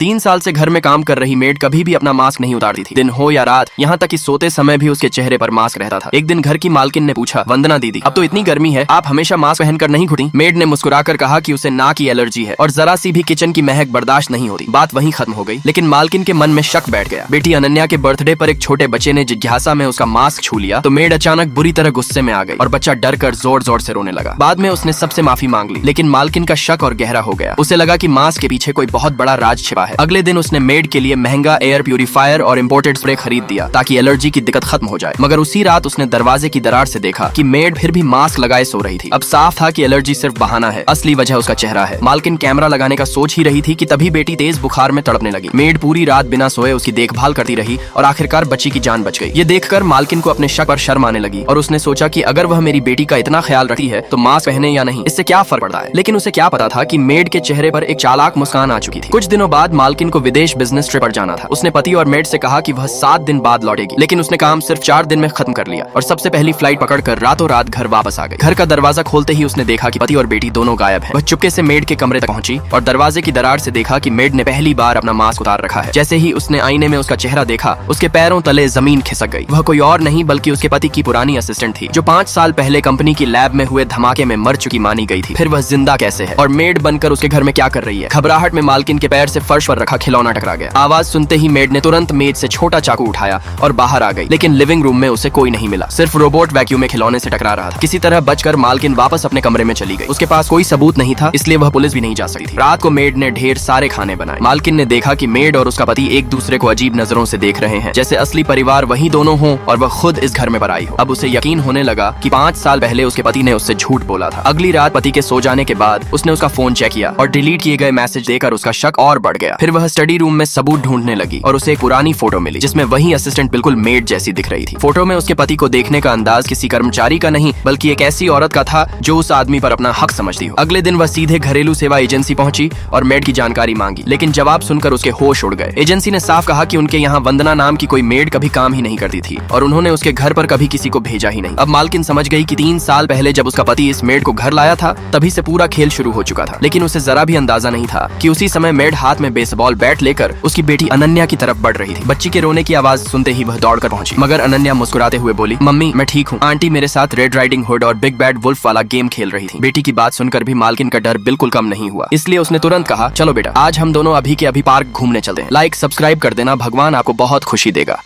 3 साल से घर में काम कर रही मेड कभी भी अपना मास्क नहीं उतारती थी, दिन हो या रात, यहाँ तक कि सोते समय भी उसके चेहरे पर मास्क रहता था। एक दिन घर की मालकिन ने पूछा, वंदना दीदी, अब तो इतनी गर्मी है, आप हमेशा मास्क पहनकर नहीं घुटी? मेड ने मुस्कुराकर कहा कि उसे नाक की एलर्जी है और जरा सी भी किचन की महक बर्दाश्त नहीं होती। बात वहीं खत्म हो गई, लेकिन मालकिन के मन में शक बैठ गया। बेटी अनन्या के बर्थडे पर एक छोटे बच्चे ने जिज्ञासा में उसका मास्क छू लिया तो मेड अचानक बुरी तरह गुस्से में आ गई और बच्चा डर कर जोर जोर से रोने लगा। बाद में उसने सबसे माफी मांग ली, लेकिन मालकिन का शक और गहरा हो गया। उसे लगा कि मास्क के पीछे कोई बहुत बड़ा राज छिपा है। अगले दिन उसने मेड के लिए महंगा एयर प्यूरिफायर और इम्पोर्टेड स्प्रे खरीद दिया ताकि एलर्जी की दिक्कत खत्म हो जाए। मगर उसी रात उसने दरवाजे की दरार से देखा कि मेड फिर भी मास्क लगाए सो रही थी। अब साफ था कि एलर्जी सिर्फ बहाना है, असली वजह उसका चेहरा है। मालकिन कैमरा लगाने का सोच ही रही थी कि तभी बेटी तेज बुखार में तड़पने लगी। मेड पूरी रात बिना सोए उसकी देखभाल करती रही और आखिरकार बच्ची की जान बच गई। ये देखकर मालकिन को अपने शक पर शर्म आने लगी और उसने सोचा कि अगर वह मेरी बेटी का इतना ख्याल रखती है तो मास्क पहने या नहीं, इससे क्या फर्क पड़ता है। लेकिन उसे क्या पता था कि मेड के चेहरे पर एक चालाक मुस्कान आ चुकी थी। कुछ दिनों बाद मालकिन को विदेश बिजनेस ट्रिप पर जाना था। उसने पति और मेड से कहा कि वह 7 दिन बाद लौटेगी, लेकिन उसने काम सिर्फ 4 दिन में खत्म कर लिया और सबसे पहली फ्लाइट पकड़कर रातों रात घर वापस आ गई। घर का दरवाजा खोलते ही उसने देखा कि पति और बेटी दोनों गायब हैं। वह चुपके से मेड के कमरे तक पहुंची और दरवाजे की दरार से देखा कि मेड ने पहली बार अपना मास्क उतार रखा है। जैसे ही उसने आईने में उसका चेहरा देखा, उसके पैरों तले जमीन खिसक गई। वह कोई और नहीं बल्कि उसके पति की पुरानी असिस्टेंट थी, जो 5 साल पहले कंपनी की लैब में हुए धमाके में मर चुकी मानी गई थी। फिर वह जिंदा कैसे है और मेड बनकर उसके घर में क्या कर रही है? घबराहट में मालकिन के पैर से फर्श पर रखा खिलौना टकरा गया। आवाज सुनते ही मेड ने तुरंत मेज से छोटा चाकू उठाया और बाहर आ गई, लेकिन लिविंग रूम में उसे कोई नहीं मिला। सिर्फ रोबोट वैक्यूम में खिलौने से टकरा रहा था। किसी तरह बचकर मालकिन वापस अपने कमरे में चली गई। उसके पास कोई सबूत नहीं था, इसलिए वह पुलिस भी नहीं जा सकती थी। रात को मेड ने ढेर सारे खाने बनाए। मालकिन ने देखा कि मेड और उसका पति एक दूसरे को अजीब नजरों से देख रहे हैं, जैसे असली परिवार वही दोनों हों और वह खुद इस घर में पर आई हो। अब उसे यकीन होने लगा कि 5 साल पहले उसके पति ने उससे झूठ बोला था। अगली रात पति के सो जाने के बाद उसने उसका फोन चेक किया और डिलीट किए गए मैसेज देखकर उसका शक और बढ़ गया। फिर वह स्टडी रूम में सबूत ढूंढने लगी और उसे एक पुरानी फोटो मिली जिसमें वही असिस्टेंट बिल्कुल मेड जैसी दिख रही थी। फोटो में उसके पति को देखने का अंदाज किसी कर्मचारी का नहीं बल्कि एक ऐसी औरत का था जो उस आदमी पर अपना हक समझती हो। अगले दिन वह सीधे घरेलू सेवा एजेंसी पहुंची और मेड की जानकारी मांगी, लेकिन जवाब सुनकर उसके होश उड़ गए। एजेंसी ने साफ कहा कि उनके यहाँ वंदना नाम की कोई मेड कभी काम ही नहीं करती थी और उन्होंने उसके घर पर कभी किसी को भेजा ही नहीं। अब मालकिन समझ गई कि 3 साल पहले जब उसका पति इस मेड को घर लाया था तभी से पूरा खेल शुरू हो चुका था। लेकिन उसे जरा भी अंदाजा नहीं था कि उसी समय मेड हाथ में बेसबॉल बैट लेकर उसकी बेटी अनन्या की तरफ बढ़ रही थी। बच्ची के रोने की आवाज सुनते ही वह दौड़कर पहुंची, मगर अनन्या मुस्कुराते हुए बोली, मम्मी मैं ठीक हूँ। आंटी मेरे साथ रेड राइडिंग हुड और बिग बैड वुल्फ वाला गेम खेल रही थी। बेटी की बात सुनकर भी मालकिन का डर बिल्कुल कम नहीं हुआ, इसलिए उसने तुरंत कहा, चलो बेटा आज हम दोनों अभी के अभी पार्क घूमने चलते हैं। लाइक सब्सक्राइब कर देना, भगवान आपको बहुत खुशी देगा।